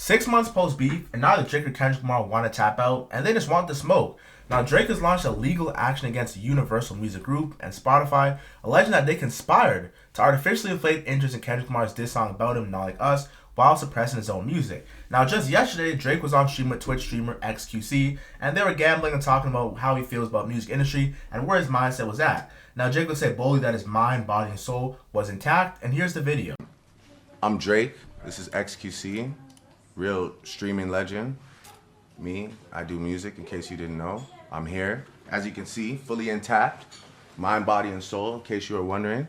6 months post beef, and now the Drake and Kendrick Lamar want to tap out, and they just want the smoke. Now Drake has launched a legal action against Universal Music Group and Spotify, alleging that they conspired to artificially inflate interest in Kendrick Lamar's diss song about him, Not Like Us, while suppressing his own music. Now just yesterday, Drake was on stream with Twitch streamer XQC, and they were gambling and talking about how he feels about music industry and where his mindset was at. Now Drake would say boldly that his mind, body, and soul was intact, and here's the video. I'm Drake, this is XQC, real streaming legend. Me, I do music, in case you didn't know. I'm here, as you can see, fully intact, mind, body, and soul, in case you were wondering,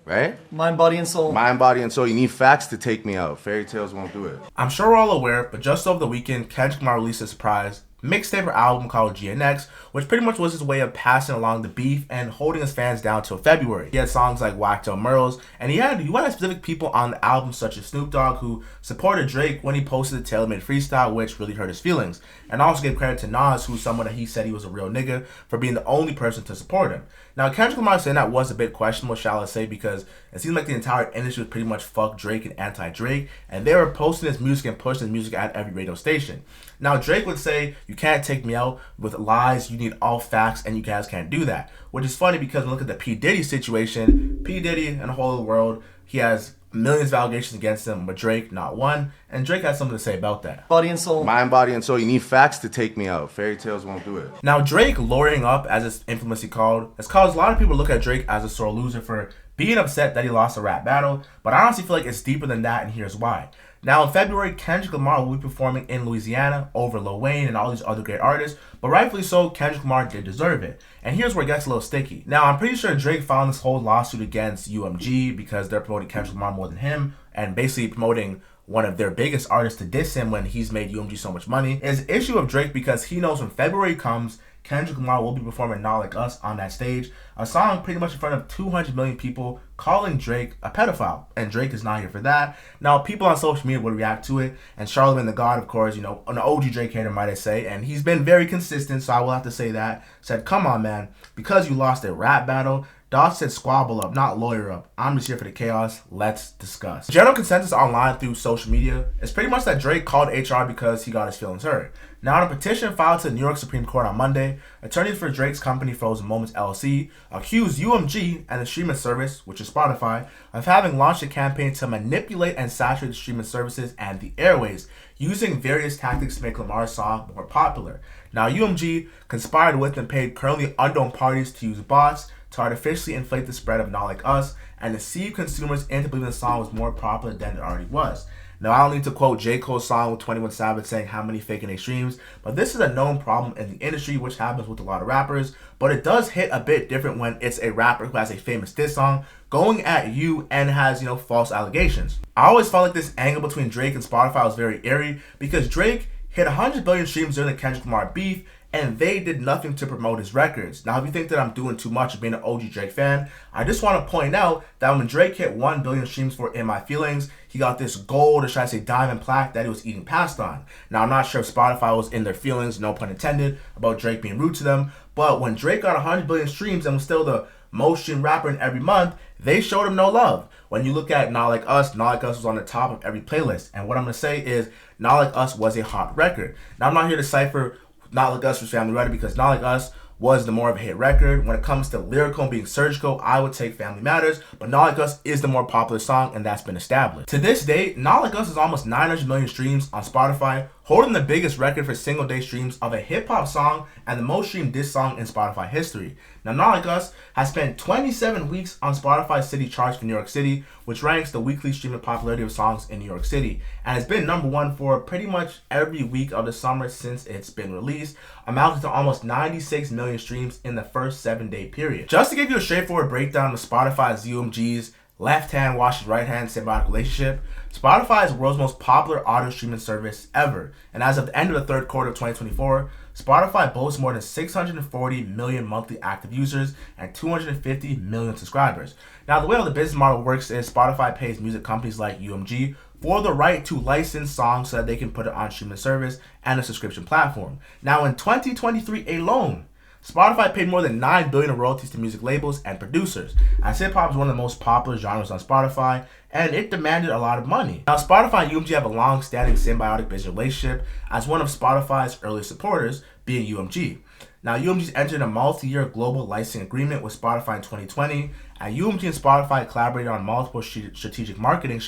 right? Mind, body, and soul. Mind, body, and soul. You need facts to take me out. Fairy tales won't do it. I'm sure we're all aware, but just over the weekend, Kendrick Lamar released a surprise mixtape or album called GNX, which pretty much was his way of passing along the beef and holding his fans down till February. He had songs like Whacked Out Merles, and he had specific people on the album such as Snoop Dogg, who supported Drake when he posted the tailor-made freestyle, which really hurt his feelings, and also gave credit to Nas, who's someone that he said he was a real nigga, for being the only person to support him. Now Kendrick Lamar saying that was a bit questionable, shall I say, because it seemed like the entire industry was pretty much fuck Drake and anti-Drake, and they were posting his music and pushing his music at every radio station. Now Drake would say, you can't take me out with lies, you need all facts, and you guys can't do that. Which is funny because when we look at the P. Diddy situation, P. Diddy and the whole world, he has millions of allegations against him, but Drake, not one. And Drake has something to say about that. Body and soul. Mind, body, and soul. You need facts to take me out. Fairy tales won't do it. Now Drake lawyering up, as it's infamously called, has caused a lot of people to look at Drake as a sore loser for being upset that he lost a rap battle, but I honestly feel like it's deeper than that, and here's why. Now in February, Kendrick Lamar will be performing in Louisiana over Lil Wayne and all these other great artists, but rightfully so, Kendrick Lamar did deserve it. And here's where it gets a little sticky. Now I'm pretty sure Drake filed this whole lawsuit against UMG because they're promoting Kendrick Lamar more than him, and basically promoting one of their biggest artists to diss him when he's made UMG so much money. Is an issue of Drake because he knows when February comes, Kendrick Lamar will be performing Not Like Us on that stage, a song pretty much in front of 200 million people calling Drake a pedophile, and Drake is not here for that. Now people on social media would react to it, and Charlamagne the God, of course, an OG Drake hater might I say, and he's been very consistent, so I will have to say that, said, come on man, because you lost a rap battle, Dawes said squabble up, not lawyer up. I'm just here for the chaos. Let's discuss. General consensus online through social media is pretty much that Drake called HR because he got his feelings hurt. Now, in a petition filed to the New York Supreme Court on Monday, attorneys for Drake's company Frozen Moments LLC accused UMG and the streaming service, which is Spotify, of having launched a campaign to manipulate and saturate the streaming services and the airways, using various tactics to make Lamar's song more popular. Now, UMG conspired with and paid currently unknown parties to use bots to artificially inflate the spread of Not Like Us and deceive consumers into believing the song was more popular than it already was. Now, I don't need to quote J. Cole's song with 21 Savage saying how many faking their streams, but this is a known problem in the industry, which happens with a lot of rappers, but it does hit a bit different when it's a rapper who has a famous diss song going at you and has, false allegations. I always felt like this angle between Drake and Spotify was very eerie because Drake hit 100 billion streams during the Kendrick Lamar beef, and they did nothing to promote his records. Now, if you think that I'm doing too much of being an OG Drake fan, I just want to point out that when Drake hit 1 billion streams for In My Feelings, he got this gold, or should I say diamond plaque that he was eating past on. Now, I'm not sure if Spotify was in their feelings, no pun intended, about Drake being rude to them, but when Drake got 100 billion streams and was still the most streamed rapper in every month, they showed him no love. When you look at Not Like Us was on the top of every playlist, and what I'm going to say is Not Like Us was a hot record. Now, I'm not here to cipher Not Like Us was Family Matters because Not Like Us was the more of a hit record. When it comes to lyrical and being surgical, I would take Family Matters, but Not Like Us is the more popular song, and that's been established. To this date, Not Like Us is almost 900 million streams on Spotify, holding the biggest record for single day streams of a hip hop song and the most streamed diss song in Spotify history. Now, Not Like Us has spent 27 weeks on Spotify's city charts for New York City, which ranks the weekly streaming popularity of songs in New York City, and has been #1 for pretty much every week of the summer since it's been released, amounting to almost 96 million streams in the first 7-day period. Just to give you a straightforward breakdown of Spotify's UMG's left hand washes right hand symbiotic relationship, Spotify is the world's most popular audio streaming service ever, and as of the end of the third quarter of 2024, Spotify boasts more than 640 million monthly active users and 250 million subscribers. Now, the way the business model works is Spotify pays music companies like UMG for the right to license songs so that they can put it on streaming service and a subscription platform. Now, in 2023 alone, Spotify paid more than $9 billion in royalties to music labels and producers, as hip-hop is one of the most popular genres on Spotify, and it demanded a lot of money. Now, Spotify and UMG have a long-standing symbiotic business relationship, as one of Spotify's early supporters being UMG. Now, UMG's entered a multi-year global licensing agreement with Spotify in 2020, and UMG and Spotify collaborated on multiple strategic marketing,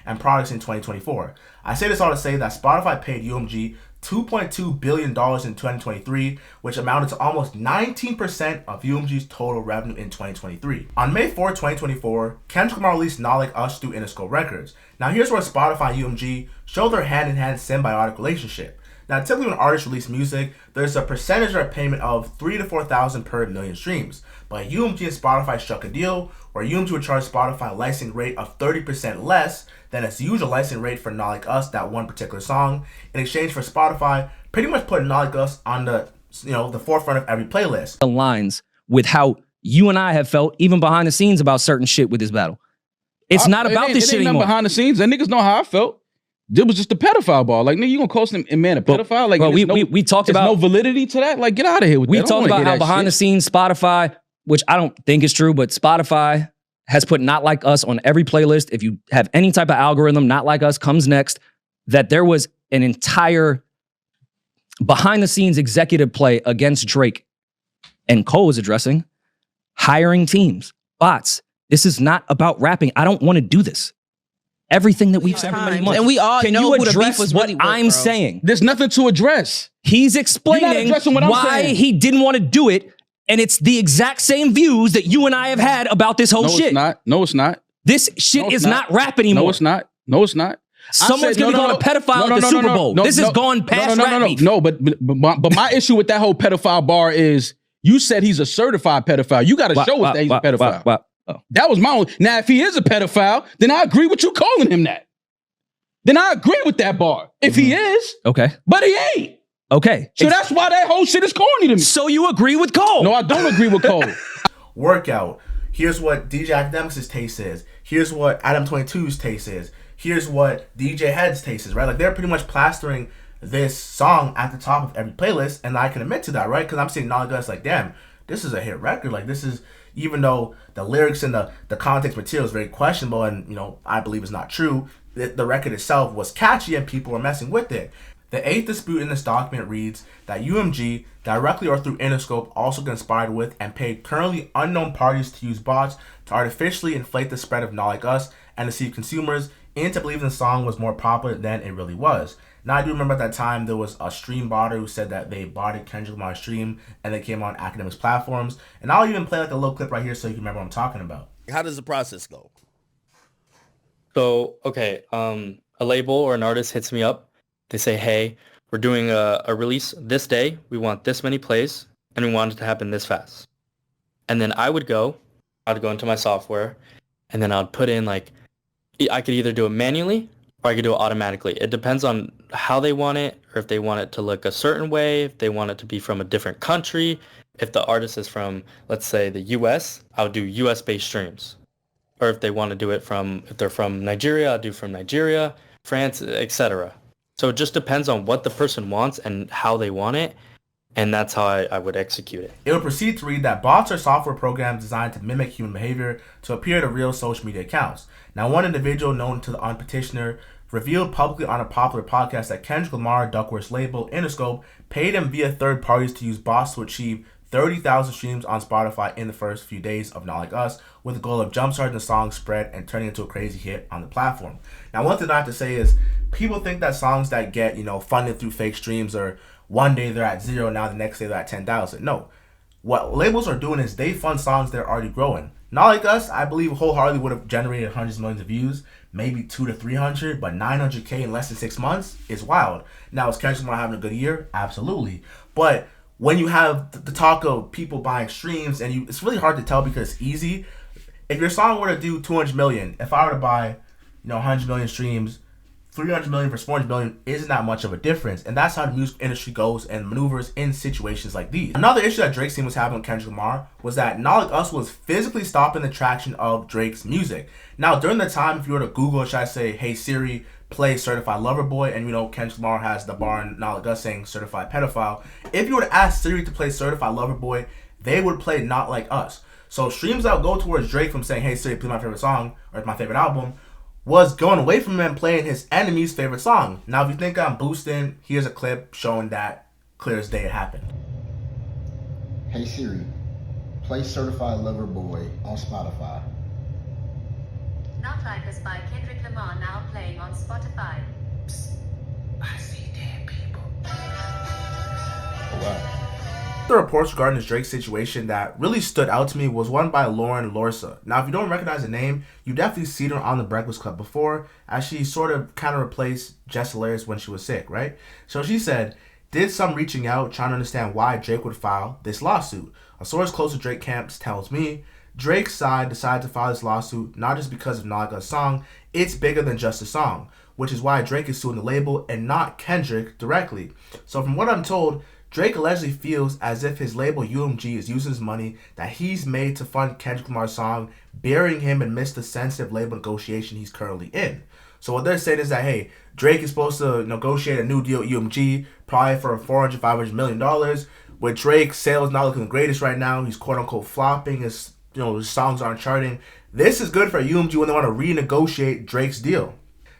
and products in 2024. I say this all to say that Spotify paid UMG $2.2 billion in 2023, which amounted to almost 19% of UMG's total revenue in 2023. On May 4, 2024, Kendrick Lamar released Not Like Us through Interscope Records. Now, here's where Spotify and UMG show their hand-in-hand symbiotic relationship. Now, typically when artists release music, there's a percentage or payment of $3,000 to $4,000 per million streams. But UMG and Spotify struck a deal where UMG would charge Spotify a licensing rate of 30% less than its usual licensing rate for Not Like Us, that one particular song, in exchange for Spotify pretty much putting Not Like Us on the forefront of every playlist. Aligns with how you and I have felt even behind the scenes about certain shit with this battle. It's not about this shit anymore. Behind the scenes, and niggas know how I felt. It was just a pedophile ball. Like, nigga, you gonna call some man a pedophile? Like, we talked about no validity to that. Like, get out of here with that. We talked about how behind the scenes Spotify, which I don't think is true, but Spotify has put Not Like Us on every playlist. If you have any type of algorithm, Not Like Us comes next. That there was an entire behind the scenes executive play against Drake, and Cole was addressing hiring teams, bots. This is not about rapping. I don't want to do this. Everything that we've said for many months. And we all Can know you who the beef address was what really with, I'm bro. saying? There's nothing to address. He's explaining why he didn't want to do it, and it's the exact same views that you and I have had about this whole shit. No, it's not. This shit is not rap anymore. No, it's not. No, it's not. Someone's gonna be calling a pedophile at the Super Bowl. This has gone past rap beef. No, but my issue with that whole pedophile bar is you said he's a certified pedophile. You got to show us that he's a pedophile. That was my own. Now, if he is a pedophile, then I agree with you calling him that. Then I agree with that bar. If he is, okay, but he ain't. Okay, so that's why that whole shit is corny to me. So you agree with Cole? No, I don't agree with Cole. Workout. Here's what DJ Academics' taste is. Here's what Adam 22's taste is. Here's what DJ Head's taste is, right? Like, they're pretty much plastering this song at the top of every playlist, and I can admit to that, right? Because I'm seeing Not Like Us, like, damn, this is a hit record. Like, this is, even though the lyrics and the context material is very questionable, and, I believe it's not true, the record itself was catchy and people were messing with it. The eighth dispute in this document reads that UMG, directly or through Interscope, also conspired with and paid currently unknown parties to use bots to artificially inflate the spread of Not Like Us and deceive consumers into believing the song was more popular than it really was. Now, I do remember at that time there was a stream botter who said that they botted Kendrick Lamar's stream and they came on Academics platforms. And I'll even play like a little clip right here so you can remember what I'm talking about. How does the process go? So, okay, a label or an artist hits me up. They say, hey, we're doing a release this day. We want this many plays, and we want it to happen this fast. And then I'd go into my software, and then I'd put in, like, I could either do it manually or I could do it automatically. It depends on how they want it, or if they want it to look a certain way, if they want it to be from a different country. If the artist is from, let's say, the US, I'll do US-based streams. Or if they want to do it if they're from Nigeria, I'll do from Nigeria, France, etc. So it just depends on what the person wants and how they want it, and that's how I would execute it. It would proceed to read that bots are software programs designed to mimic human behavior to appear to real social media accounts. Now, one individual known to the petitioner revealed publicly on a popular podcast that Kendrick Lamar, Duckworth's label, Interscope, paid him via third parties to use bots to achieve 30,000 streams on Spotify in the first few days of Not Like Us, with the goal of jumpstarting the song's spread and turning it into a crazy hit on the platform. Now, one thing I have to say is, people think that songs that get, funded through fake streams are one day they're at 0, now the next day they're at 10,000. No. What labels are doing is they fund songs that are already growing. Not Like Us, I believe wholeheartedly would have generated hundreds of millions of views, maybe 200 to 300, but 900K in less than 6 months is wild. Now, is Kendrick Lamar having a good year? Absolutely. But when you have the talk of people buying streams, and it's really hard to tell because it's easy. If your song were to do 200 million, if I were to buy, 100 million streams, 300 million versus 400 million isn't that much of a difference. And that's how the music industry goes and maneuvers in situations like these. Another issue that Drake's team was having with Kendrick Lamar was that Not Like Us was physically stopping the traction of Drake's music. Now, during the time, if you were to Google, should I say, hey Siri, play Certified Lover Boy, and Kendrick Lamar has the bar in Not Like Us saying Certified Pedophile. If you were to ask Siri to play Certified Lover Boy, they would play Not Like Us. So streams that would go towards Drake from saying, hey Siri, play my favorite song, or my favorite album, was going away from him playing his enemy's favorite song. Now if you think I'm boosting, here's a clip showing that clear as day it happened. Hey Siri, play Certified Lover Boy on Spotify. Not Like Us by Kendrick Lamar now playing on Spotify. Psst, I see dead people. Oh, wow. The reports regarding this Drake situation that really stood out to me was one by Lauren Lorsa. Now, if you don't recognize the name, you definitely seen her on The Breakfast Club before, as she sort of kind of replaced Jess Hilarious when she was sick, right? So she said, did some reaching out trying to understand why Drake would file this lawsuit. A source close to Drake camps tells me Drake's side decided to file this lawsuit not just because of Not Like Us song, it's bigger than just a song, which is why Drake is suing the label and not Kendrick directly. So from what I'm told, Drake allegedly feels as if his label UMG is using his money that he's made to fund Kendrick Lamar's song, burying him amidst the sensitive label negotiation he's currently in. So what they're saying is that, hey, Drake is supposed to negotiate a new deal with UMG, probably for $400-500 million. With Drake's sales not looking the greatest right now, he's quote-unquote flopping, his songs aren't charting. This is good for UMG when they want to renegotiate Drake's deal.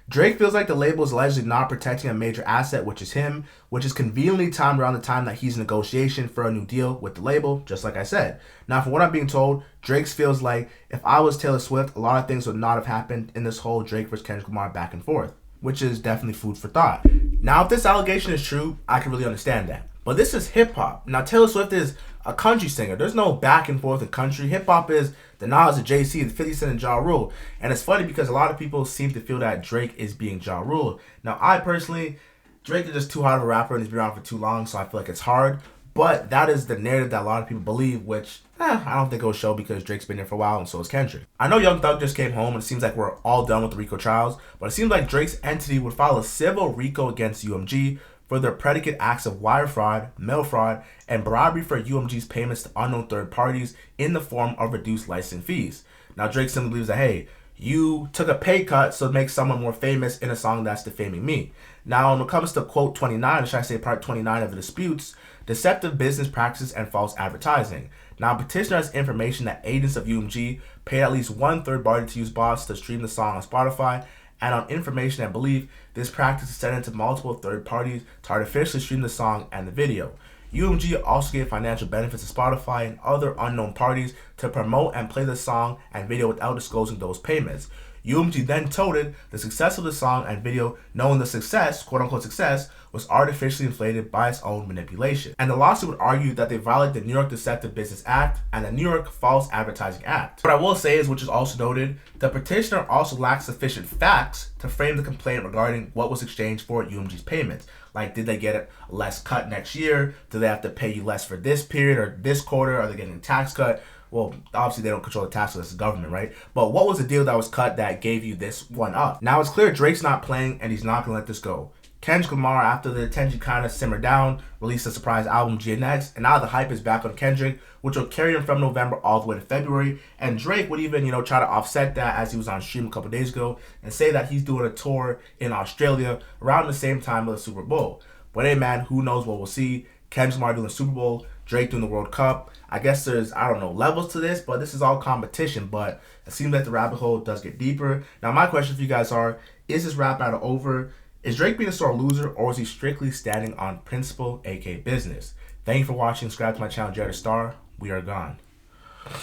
Drake feels like the label is allegedly not protecting a major asset, which is him, which is conveniently timed around the time that he's in negotiation for a new deal with the label, just like I said. Now, from what I'm being told, Drake feels like if I was Taylor Swift, a lot of things would not have happened in this whole Drake versus Kendrick Lamar back and forth, which is definitely food for thought. Now, if this allegation is true, I can really understand that. But this is hip-hop. Now, Taylor Swift is a country singer. There's no back and forth in country. Hip-hop is the Nas, the Jay-Z, the 50 Cent, and Ja Rule. And it's funny because a lot of people seem to feel that Drake is being Ja Rule. Now, I personally, Drake is just too hard of a rapper and he's been around for too long, so I feel like it's hard. But that is the narrative that a lot of people believe, which I don't think it will show because Drake's been there for a while and so is Kendrick. I know Young Thug just came home and it seems like we're all done with the RICO trials, but it seems like Drake's entity would file a civil RICO against UMG for their predicate acts of wire fraud, mail fraud, and bribery for UMG's payments to unknown third parties in the form of reduced license fees. Now, Drake simply believes that, hey, you took a pay cut so to make someone more famous in a song that's defaming me. Now, when it comes to quote 29, or should I say part 29 of the disputes, deceptive business practices and false advertising. Now, petitioner has information that agents of UMG paid at least one third party to use bots to stream the song on Spotify, and on information and belief, this practice is sent into multiple third parties to artificially stream the song and the video. UMG also gave financial benefits to Spotify and other unknown parties to promote and play the song and video without disclosing those payments. UMG then touted the success of the song and video, knowing the success, quote-unquote success, was artificially inflated by its own manipulation. And the lawsuit would argue that they violated the New York Deceptive Business Act and the New York False Advertising Act. What I will say is, which is also noted, the petitioner also lacks sufficient facts to frame the complaint regarding what was exchanged for UMG's payments. Like, did they get a less cut next year? Do they have to pay you less for this period or this quarter? Are they getting a tax cut? Well, obviously they don't control the tax, so it's the government, right? But what was the deal that was cut that gave you this one up? Now it's clear Drake's not playing and he's not gonna let this go. Kendrick Lamar, after the attention kind of simmered down, released a surprise album, GNX, and now the hype is back on Kendrick, which will carry him from November all the way to February. And Drake would even, try to offset that as he was on stream a couple days ago and say that he's doing a tour in Australia around the same time of the Super Bowl. But hey man, who knows what we'll see. Kendrick Lamar doing the Super Bowl, Drake doing the World Cup. I guess there's, levels to this, but this is all competition. But it seems like the rabbit hole does get deeper. Now, my question for you guys are, is this rap battle over? Is Drake being a sore loser, or is he strictly standing on principle, aka business? Thank you for watching. Subscribe to my channel, Jared Star. We are gone.